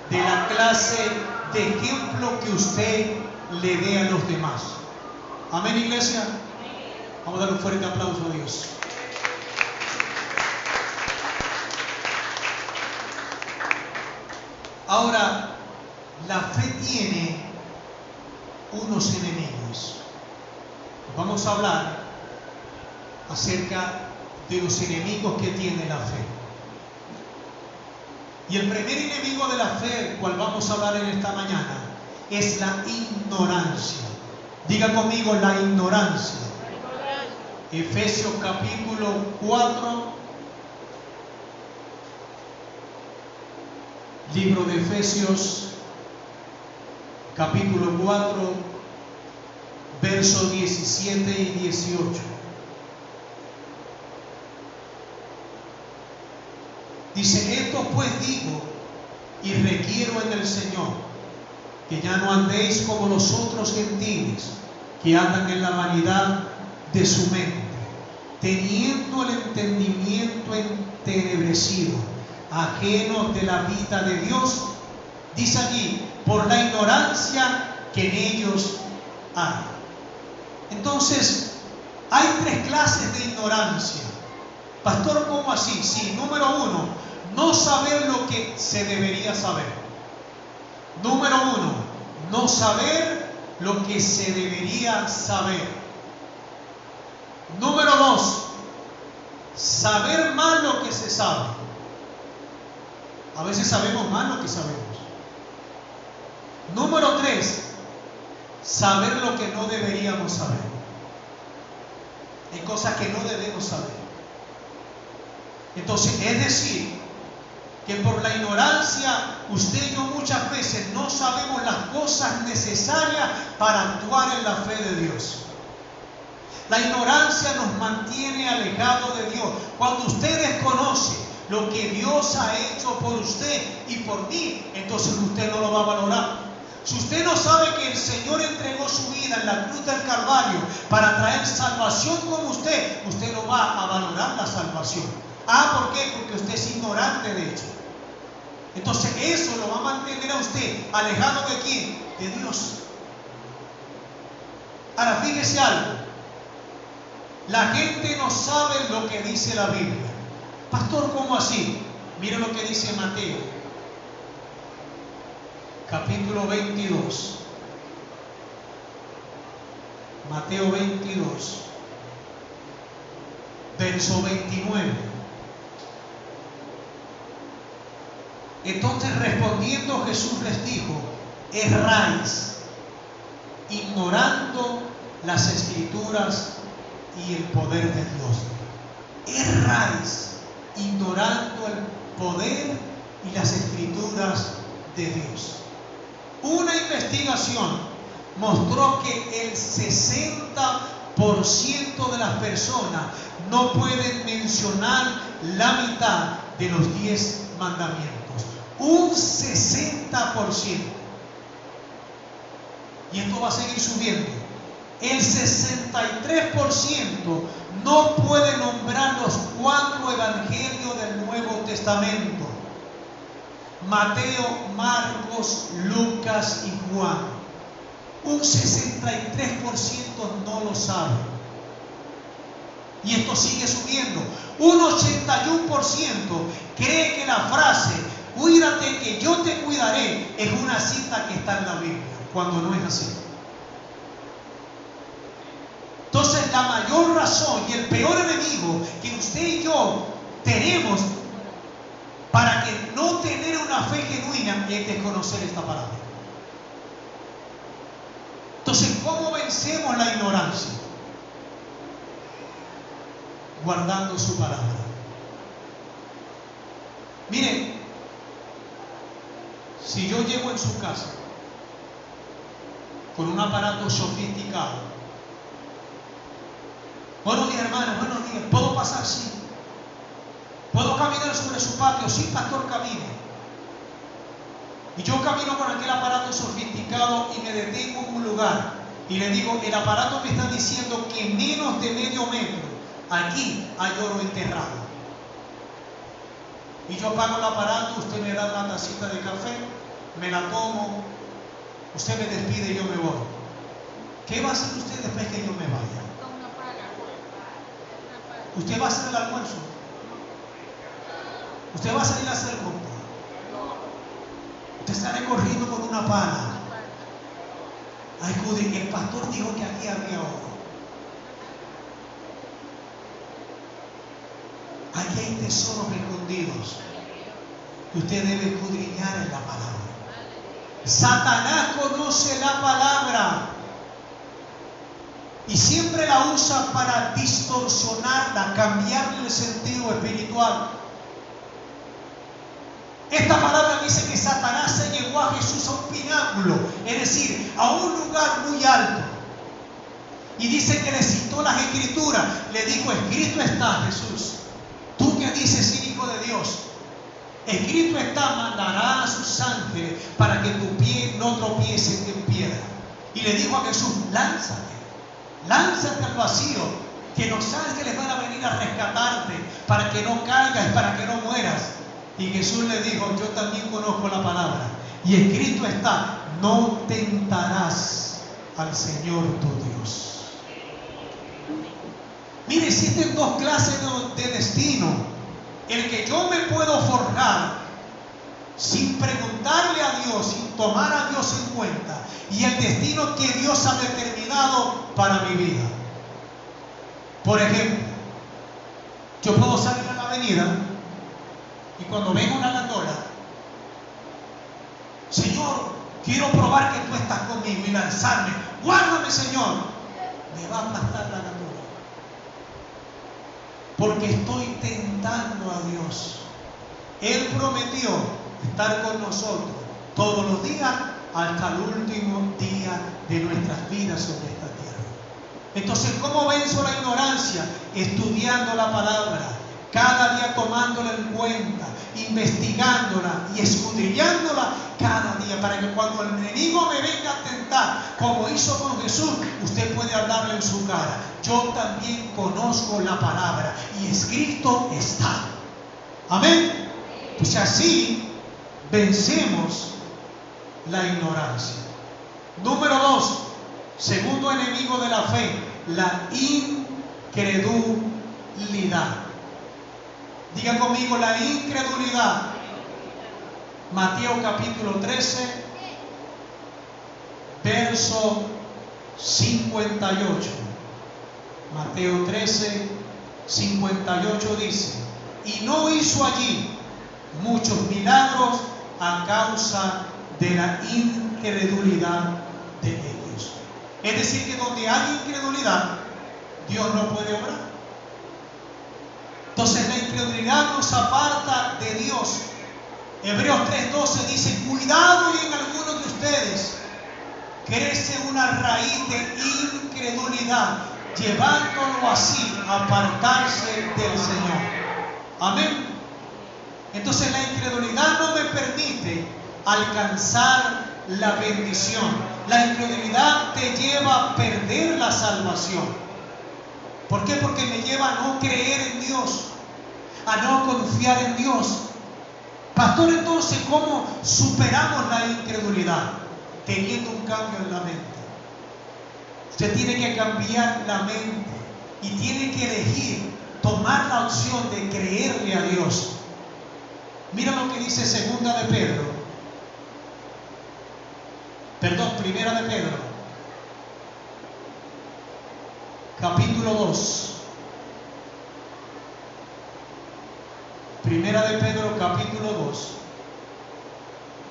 de la clase de ejemplo que usted le dé a los demás. Amén, iglesia. Vamos a dar un fuerte aplauso a Dios. Ahora, la fe tiene unos enemigos. Vamos a hablar acerca de los enemigos que tiene la fe. Y el primer enemigo de la fe, del cual vamos a hablar en esta mañana, es la ignorancia. Diga conmigo, la ignorancia. Efesios capítulo 4, libro de Efesios capítulo 4, versos 17 y 18. Dice: esto pues digo y requiero en el Señor, que ya no andéis como los otros gentiles, que andan en la vanidad de su mente, teniendo el entendimiento entenebrecido, ajenos de la vida de Dios. Dice allí, por la ignorancia que en ellos hay. Entonces, hay tres clases de ignorancia. Pastor, ¿cómo así? Sí, número uno, no saber lo que se debería saber. Número uno, no saber lo que se debería saber. Número dos, saber mal lo que se sabe. A veces sabemos mal lo que sabemos. Número tres, saber lo que no deberíamos saber. Hay cosas que no debemos saber. Entonces, es decir, que por la ignorancia, usted y yo muchas veces no sabemos las cosas necesarias para actuar en la fe de Dios. La ignorancia nos mantiene alejados de Dios. Cuando usted desconoce lo que Dios ha hecho por usted y por mí, entonces usted no lo va a valorar. Si usted no sabe que el Señor entregó su vida en la cruz del Calvario para traer salvación con usted, usted no va a valorar la salvación. ¿Por qué? Porque usted es ignorante de hecho. Entonces eso lo va a mantener a usted alejado de quién, de Dios. Ahora fíjese algo, la gente no sabe lo que dice la Biblia. Pastor, ¿cómo así? Mire lo que dice Mateo, capítulo 22. Mateo 22, verso 29. Entonces respondiendo Jesús les dijo: erráis, ignorando las Escrituras y el poder de Dios. Erráis, ignorando el poder y las Escrituras de Dios. Una investigación mostró que el 60% de las personas no pueden mencionar la mitad de los 10 mandamientos. Un 60%. Y esto va a seguir subiendo. El 63% no puede nombrar los 4 evangelios del Nuevo Testamento: Mateo, Marcos, Lucas y Juan. Un 63% no lo sabe. Y esto sigue subiendo. Un 81% cree que la frase "cuídate que yo te cuidaré" es una cita que está en la Biblia, cuando no es así. Entonces la mayor razón y el peor enemigo que usted y yo tenemos para que no tener una fe genuina es desconocer esta palabra. Entonces, ¿cómo vencemos la ignorancia? Guardando su palabra. Miren, si yo llego en su casa con un aparato sofisticado: buenos días, hermanos, buenos días, ¿puedo pasar? Sí. ¿Puedo caminar sobre su patio? Sí, pastor, camine. Y yo camino con aquel aparato sofisticado y me detengo en un lugar y le digo: el aparato me está diciendo que menos de medio metro aquí hay oro enterrado. Y yo apago el aparato, usted me da una tacita de café, me la tomo, usted me despide y yo me voy. ¿Qué va a hacer usted después que yo me vaya? ¿Usted va a hacer el almuerzo? ¿Usted va a salir a hacer compra? Usted está recorriendo con una pala. Ay, Cudri, el pastor dijo que aquí había oro. Aquí hay tesoros escondidos que usted debe escudriñar en la palabra. Satanás conoce la palabra y siempre la usa para distorsionarla, cambiarle el sentido espiritual. Esta palabra dice que Satanás se llevó a Jesús a un pináculo, es decir, a un lugar muy alto. Y dice que le citó las Escrituras. Le dijo: escrito está, Jesús, tú que dices ser hijo de Dios, escrito está: mandará a sus ángeles para que tu pie no tropiece en piedra. Y le dijo a Jesús: lánzate al vacío, que los ángeles van a venir a rescatarte para que no caigas y para que no mueras. Y Jesús le dijo: yo también conozco la palabra, y escrito está: no tentarás al Señor tu Dios. Mire, existen dos clases de destino: el que yo me puedo forjar sin preguntarle a Dios, sin tomar a Dios en cuenta, y el destino que Dios ha determinado para mi vida. Por ejemplo, yo puedo salir a la avenida y cuando venga una gandola: Señor, quiero probar que tú estás conmigo, y lanzarme: guárdame, Señor. Me va a aplastar la gandola, porque estoy tentando a Dios. Él prometió estar con nosotros todos los días hasta el último día de nuestras vidas sobre esta tierra. Entonces, ¿cómo venzo la ignorancia? Estudiando la palabra, cada día tomándola en cuenta, investigándola y escudriñándola cada día, para que cuando el enemigo me venga a tentar, como hizo con Jesús, usted puede hablarle en su cara: yo también conozco la palabra y escrito está. Amén. Pues así vencemos la ignorancia. Número 2, segundo enemigo de la fe, la incredulidad. Diga conmigo, la incredulidad. Mateo capítulo 13, verso 58. Mateo 13, 58 dice: y no hizo allí muchos milagros a causa de la incredulidad de ellos. Es decir, que donde hay incredulidad, Dios no puede obrar. Entonces la incredulidad nos aparta de Dios. Hebreos 3:12 dice: cuidado, y en algunos de ustedes crece una raíz de incredulidad, llevándolo así a apartarse del Señor. Amén. Entonces la incredulidad no me permite alcanzar la bendición. La incredulidad te lleva a perder la salvación. ¿Por qué? Porque me lleva a no creer en Dios, a no confiar en Dios. Pastor, entonces, ¿cómo superamos la incredulidad? Teniendo un cambio en la mente. Usted tiene que cambiar la mente y tiene que elegir, tomar la opción de creerle a Dios. Mira lo que dice Primera de Pedro, capítulo 2. Primera de Pedro, capítulo 2,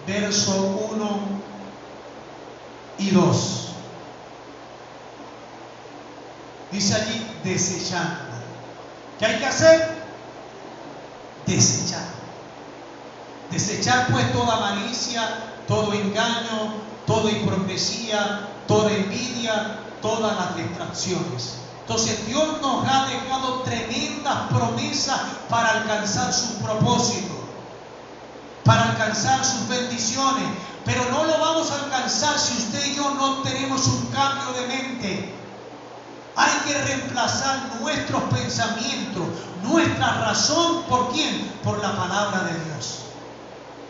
verso 1 y 2. Dice allí: desechando. ¿Qué hay que hacer? Desechar. Desechar pues toda malicia, todo engaño, toda hipocresía, toda envidia, todas las distracciones. Entonces Dios nos ha dejado tremendas promesas para alcanzar su propósito, para alcanzar sus bendiciones. Pero no lo vamos a alcanzar si usted y yo no tenemos un cambio de mente. Hay que reemplazar nuestros pensamientos, nuestra razón, ¿por quién? Por la palabra de Dios.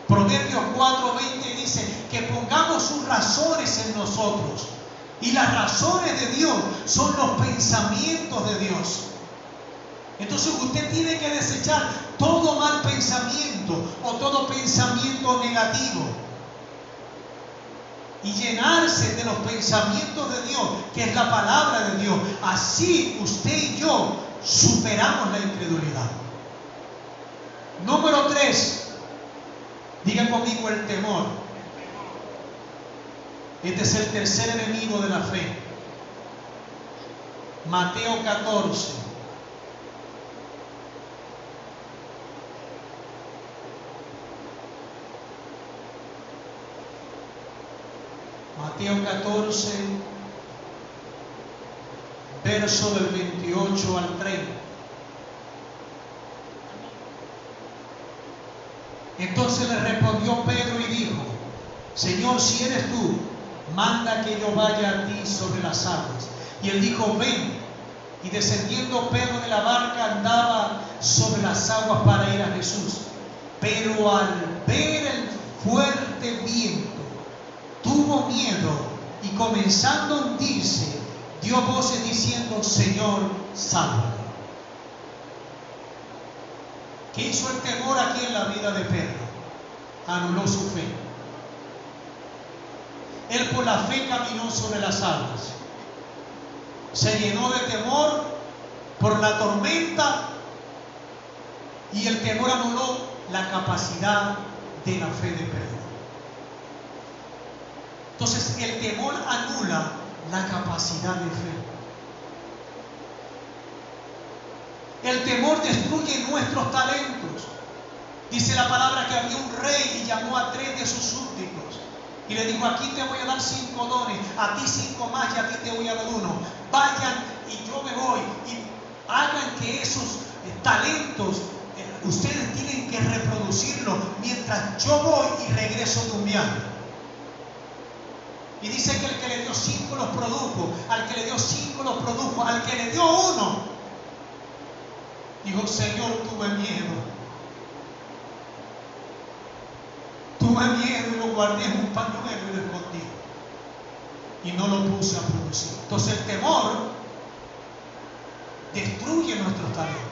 Proverbios 4:20 dice que pongamos sus razones en nosotros. Y las razones de Dios son los pensamientos de Dios. Entonces usted tiene que desechar todo mal pensamiento o todo pensamiento negativo y llenarse de los pensamientos de Dios, que es la palabra de Dios. Así usted y yo superamos la incredulidad. Número 3. Diga conmigo: el temor. Este es el tercer enemigo de la fe. Mateo 14. Mateo 14, verso del 28 al 30. Entonces le respondió Pedro y dijo: Señor, si eres tú, manda que yo vaya a ti sobre las aguas. Y él dijo: ven. Y descendiendo Pedro de la barca, andaba sobre las aguas para ir a Jesús. Pero al ver el fuerte viento, tuvo miedo y comenzando a hundirse, dio voces diciendo: Señor, sálvame. ¿Qué hizo el temor aquí en la vida de Pedro? Anuló su fe. Él por la fe caminó sobre las aguas. Se llenó de temor por la tormenta y el temor anuló la capacidad de la fe de Pedro. Entonces el temor anula la capacidad de fe. El temor destruye nuestros talentos. Dice la palabra que había un rey y llamó a 3 de sus súbditos y le dijo: aquí te voy a dar 5 dones, a ti 5 más y a ti te voy a dar 1. Vayan y yo me voy, y hagan que esos talentos ustedes tienen que reproducirlo mientras yo voy y regreso de un viaje. Y dice que el que le dio 5 los produjo, al que le dio 5 los produjo, al que le dio 1 dijo: Señor, tuve miedo. tuve miedo y lo guardé en un pañuelo y lo escondí. Y no lo puse a producir. Entonces el temor destruye nuestros talentos.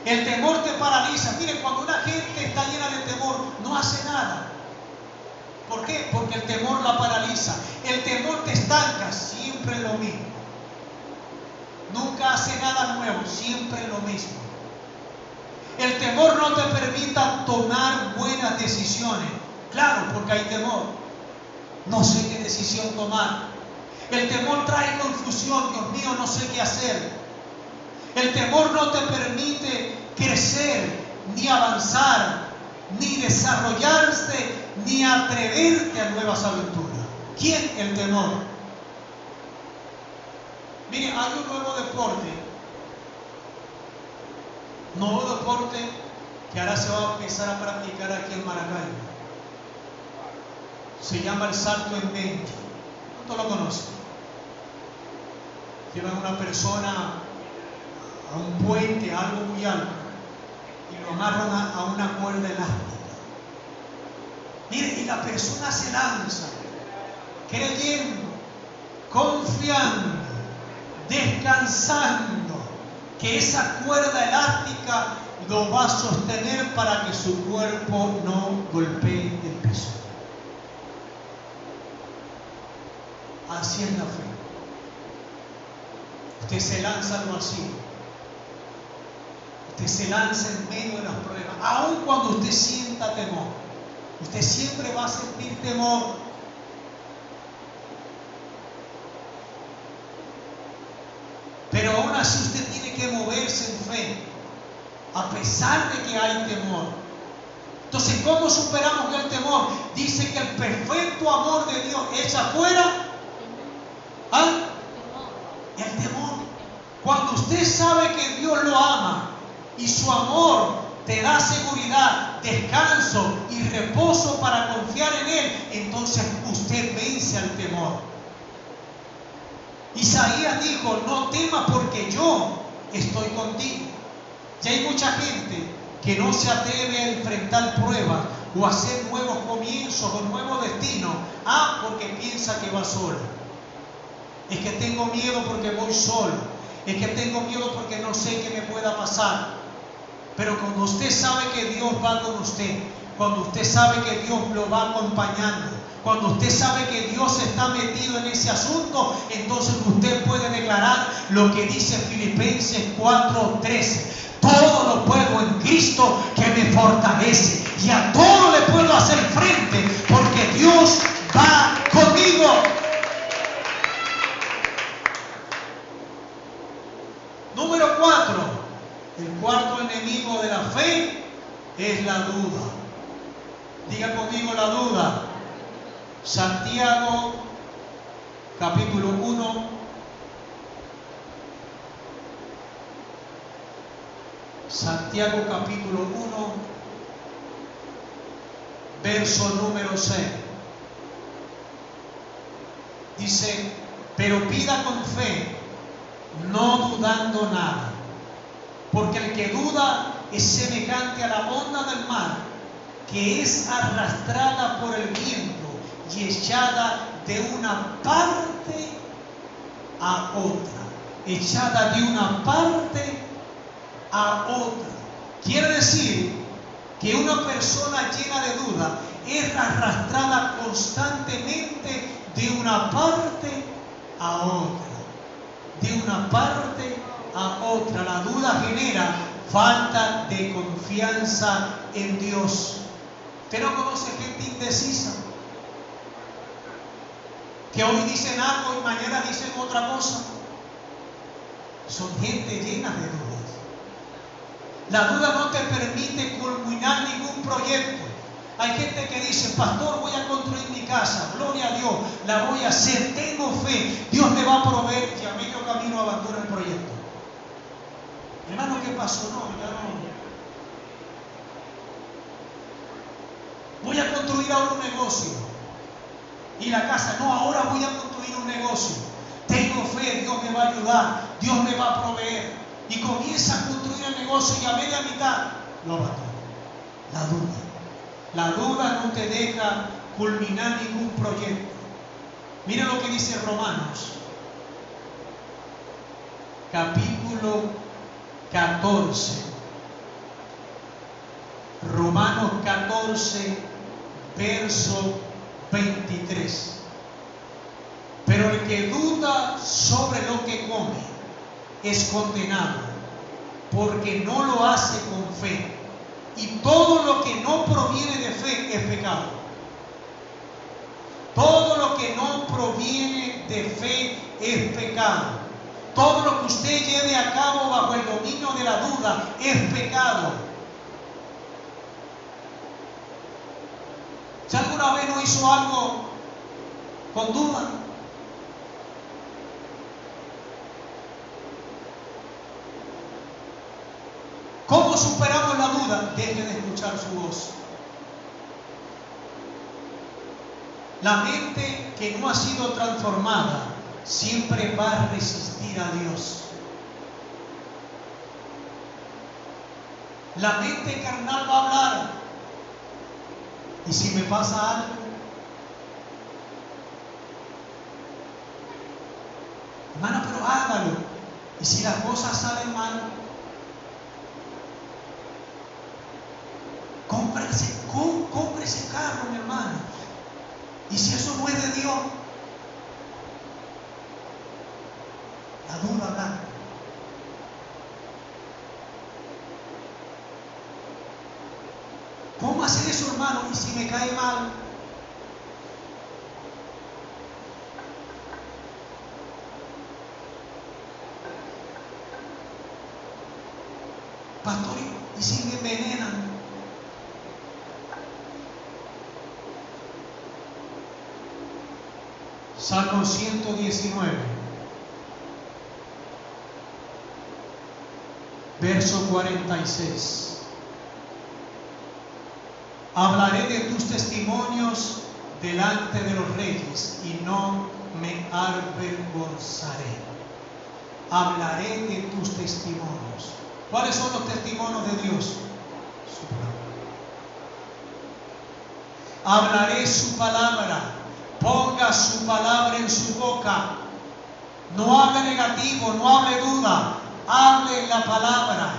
El temor te paraliza. Miren, cuando una gente está llena de temor, no hace nada. ¿Por qué? Porque el temor la paraliza. El temor te estanca, siempre lo mismo. Nunca hace nada nuevo, siempre lo mismo. El temor no te permita tomar buenas decisiones. Claro, porque hay temor. No sé qué decisión tomar. El temor trae confusión. Dios mío, no sé qué hacer. El temor no te permite crecer, ni avanzar, ni desarrollarse, ni atreverte a nuevas aventuras. ¿Quién? El temor. Mire, hay un nuevo deporte. Nuevo deporte que ahora se va a empezar a practicar aquí en Maracaibo. Se llama el salto en bench. ¿Cuánto lo conocen? Llevan a una persona a un puente, algo muy alto, y lo amarran a una cuerda elástica. Mire, y la persona se lanza, creyendo, confiando, descansando, que esa cuerda elástica lo va a sostener para que su cuerpo no golpee el piso. Así es la fe. Usted se lanza al vacío. Usted se lanza en medio de los problemas. Aun cuando usted sienta temor, usted siempre va a sentir temor. Pero aún así usted tiene que moverse en fe, a pesar de que hay temor. Entonces, ¿cómo superamos el temor? Dice que el perfecto amor de Dios echa fuera el temor. Cuando usted sabe que Dios lo ama y su amor te da seguridad, descanso y reposo para confiar en Él, entonces usted vence al temor. Isaías dijo: no temas porque yo estoy contigo. Ya hay mucha gente que no se atreve a enfrentar pruebas o a hacer nuevos comienzos o nuevos destinos. Porque piensa que va solo. Es que tengo miedo porque voy solo. Es que tengo miedo porque no sé qué me pueda pasar. Pero cuando usted sabe que Dios va con usted, cuando usted sabe que Dios lo va acompañando, cuando usted sabe que Dios está metido en ese asunto, entonces usted puede declarar lo que dice Filipenses 4:13. Todo lo puedo en Cristo que me fortalece. Y a todo le puedo hacer frente porque Dios va conmigo. Número 4. El cuarto enemigo de la fe es la duda. Diga conmigo la duda. Santiago capítulo 1. Santiago capítulo 1, verso número 6. Dice: pero pida con fe, no dudando nada, porque el que duda es semejante a la onda del mar, que es arrastrada por el viento y echada de una parte a otra. Echada de una parte a otra. Quiere decir que una persona llena de duda es arrastrada constantemente de una parte a otra. De una parte a otra. La duda genera falta de confianza en Dios. ¿Usted no conoce gente indecisa? Que hoy dicen algo y mañana dicen otra cosa. Son gente llena de dudas. La duda no te permite culminar ningún proyecto. Hay gente que dice: pastor, voy a construir mi casa, gloria a Dios, la voy a hacer, tengo fe, Dios me va a proveer, y a medio camino abandona el proyecto. Hermano, ¿qué pasó? No, ya no. Voy a construir ahora un negocio. Y la casa, no, ahora voy a construir un negocio. Tengo fe, Dios me va a ayudar, Dios me va a proveer. Y comienza a construir el negocio y a media mitad lo abandona. La duda. La duda no te deja culminar ningún proyecto. Mira lo que dice Romanos, capítulo 14. Romanos 14, verso 23. Pero el que duda sobre lo que come es condenado, porque no lo hace con fe. Y todo lo que no proviene de fe es pecado. Todo lo que no proviene de fe es pecado. Todo lo que usted lleve a cabo bajo el dominio de la duda es pecado. ¿Si alguna vez no hizo algo con duda? ¿Cómo superamos la duda? Deje de escuchar su voz. La mente que no ha sido transformada siempre va a resistir a Dios. La mente carnal va a hablar. ¿Y si me pasa algo? Hermano, pero hágalo. ¿Y si las cosas salen mal? Compre ese carro, mi hermano. ¿Y si eso no es de Dios? La duda habla. ¿Cómo hacer eso, hermano? ¿Y si me cae mal? Pastor, ¿y si me envenenan? Salmo 119, verso 46. Hablaré de tus testimonios delante de los reyes y no me avergonzaré. Hablaré de tus testimonios. ¿Cuáles son los testimonios de Dios? Su palabra. Hablaré su palabra. Ponga su palabra en su boca. No hable negativo, no hable duda. Hable la palabra.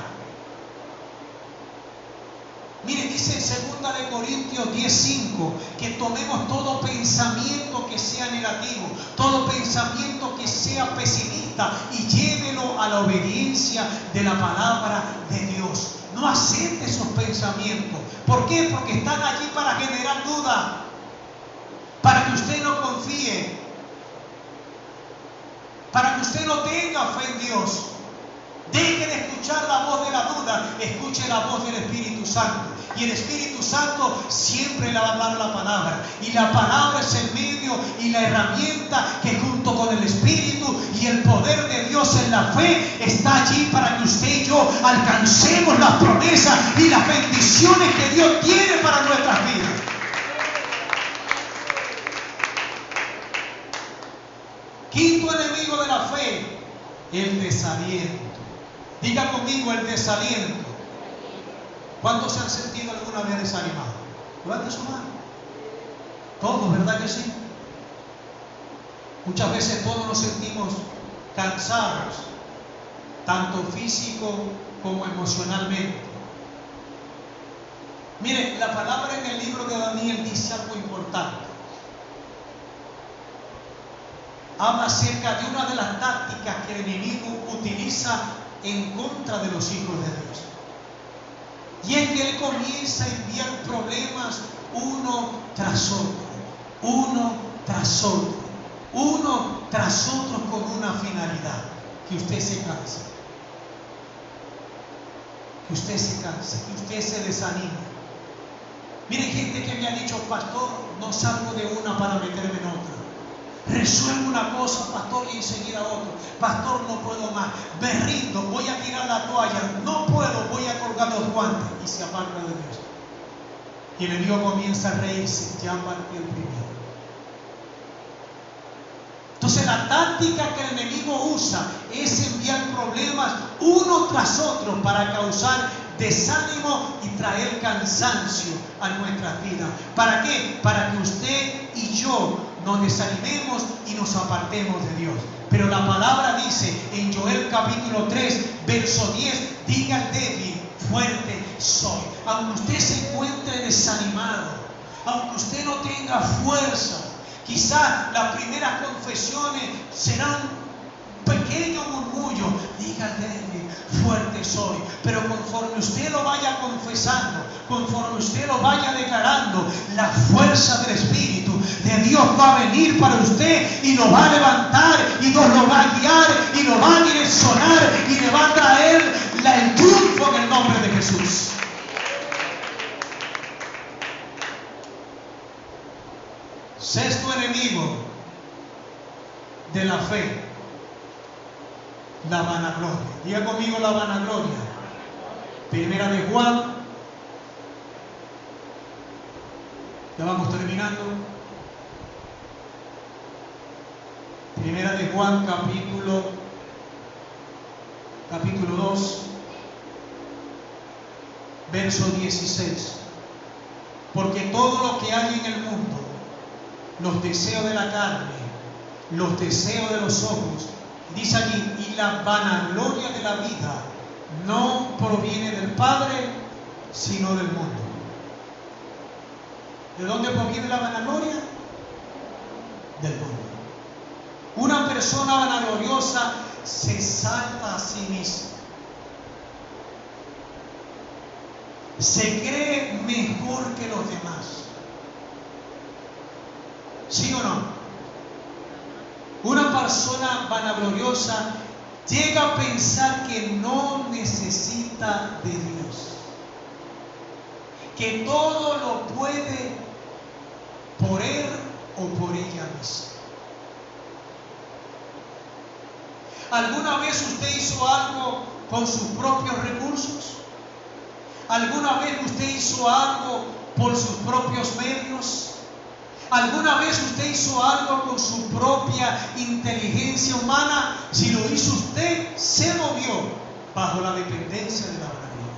Mire, dice en 2 Corintios 10:5 que tomemos todo pensamiento que sea negativo, todo pensamiento que sea pesimista y llévelo a la obediencia de la palabra de Dios. No acepte esos pensamientos. ¿Por qué? Porque están allí para generar duda, para que usted no confíe, para que usted no tenga fe en Dios. Deje de escuchar la voz de la duda, escuche la voz del Espíritu Santo. Y el Espíritu Santo siempre le va a hablar la palabra. Y la palabra es el medio y la herramienta que junto con el Espíritu y el poder de Dios en la fe está allí para que usted y yo alcancemos las promesas y las bendiciones que Dios tiene para nuestras vidas. Quinto enemigo de la fe, el desaliento. Diga conmigo, el desaliento. ¿Cuántos se han sentido alguna vez desanimados? Levante su mano. Todos, ¿verdad que sí? Muchas veces todos nos sentimos cansados, tanto físico como emocionalmente. Mire, la palabra en el libro de Daniel dice algo importante. Habla acerca de una de las tácticas que el enemigo utiliza en contra de los hijos de Dios. Y es que él comienza a enviar problemas uno tras otro, uno tras otro, uno tras otro, con una finalidad: que usted se canse, que usted se canse, que usted se desanime. Mire, gente que me ha dicho: pastor, no salgo de una para meterme en otra. Resuelvo una cosa, pastor, y enseguida otro. Pastor, no puedo más. Me rindo, voy a tirar la toalla. No puedo, voy a colgar los guantes. Y se aparta de Dios. Y el enemigo comienza a reírse. Ya partió el primero. Entonces la táctica que el enemigo usa es enviar problemas uno tras otro para causar desánimo y traer cansancio a nuestras vidas. ¿Para qué? Para que usted y yo nos desanimemos y nos apartemos de Dios. Pero la palabra dice en Joel capítulo 3, verso 10, diga al débil, fuerte soy. Aunque usted se encuentre desanimado, aunque usted no tenga fuerza, quizás las primeras confesiones serán pequeño murmullo, diga al débil, fuerte soy. Pero conforme usted lo vaya confesando, conforme usted lo vaya declarando, la fuerza del Espíritu de Dios va a venir para usted y lo va a levantar y Dios lo va a guiar y lo va a direccionar y le va a traer el triunfo en el nombre de Jesús. Sexto enemigo de la fe, la vanagloria. Diga conmigo la vanagloria. Primera de Juan, ya vamos terminando. Primera de Juan capítulo 2, verso 16. Porque todo lo que hay en el mundo, los deseos de la carne, los deseos de los ojos, dice allí, y la vanagloria de la vida no proviene del Padre, sino del mundo. ¿De dónde proviene la vanagloria? Del mundo. Una persona vanagloriosa se exalta a sí misma. Se cree mejor que los demás. ¿Sí o no? Una persona vanagloriosa llega a pensar que no necesita de Dios, que todo lo puede por él o por ella misma. ¿Alguna vez usted hizo algo con sus propios recursos? ¿Alguna vez usted hizo algo por sus propios medios? ¿Alguna vez usted hizo algo con su propia inteligencia humana? Si lo hizo usted, se movió bajo la dependencia de la vanagloria.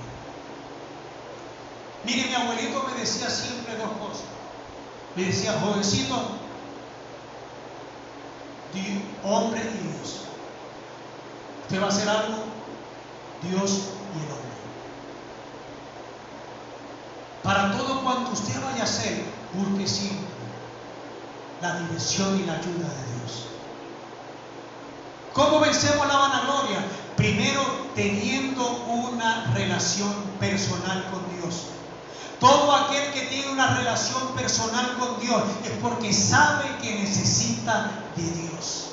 Mire, mi abuelito me decía siempre dos cosas. Me decía, jovencito, hombre y Dios. Usted va a hacer algo, Dios y el hombre. Para todo cuanto usted vaya a hacer, busque siempre la dirección y la ayuda de Dios. ¿Cómo vencemos la vanagloria? Primero, teniendo una relación personal con Dios. Todo aquel que tiene una relación personal con Dios es porque sabe que necesita de Dios.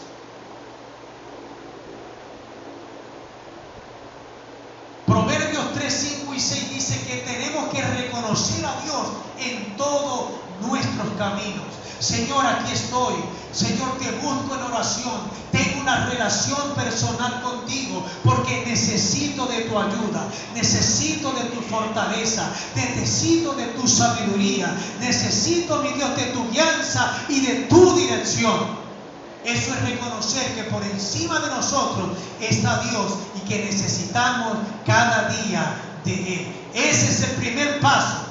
Proverbios 3, 5 y 6 dice que tenemos que reconocer a Dios en todos nuestros caminos. Señor, aquí estoy. Señor, te busco en oración. Tengo una relación personal contigo porque necesito de tu ayuda, necesito de tu fortaleza, necesito de tu sabiduría, necesito, mi Dios, de tu guianza y de tu dirección. Eso es reconocer que por encima de nosotros está Dios y que necesitamos cada día de Él. Ese es el primer paso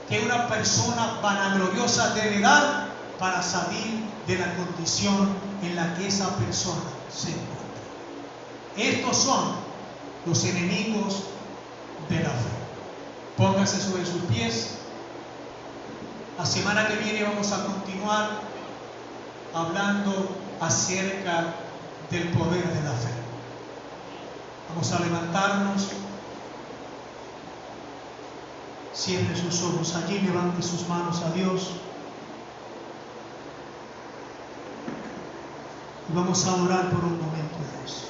que una persona vanagloriosa debe dar para salir de la condición en la que esa persona se encuentra. Estos son los enemigos de la fe. Póngase sobre sus pies. La semana que viene vamos a continuar hablando acerca del poder de la fe. Vamos a levantarnos. Cierre sus ojos allí, levante sus manos a Dios. Y vamos a orar por un momento a Dios.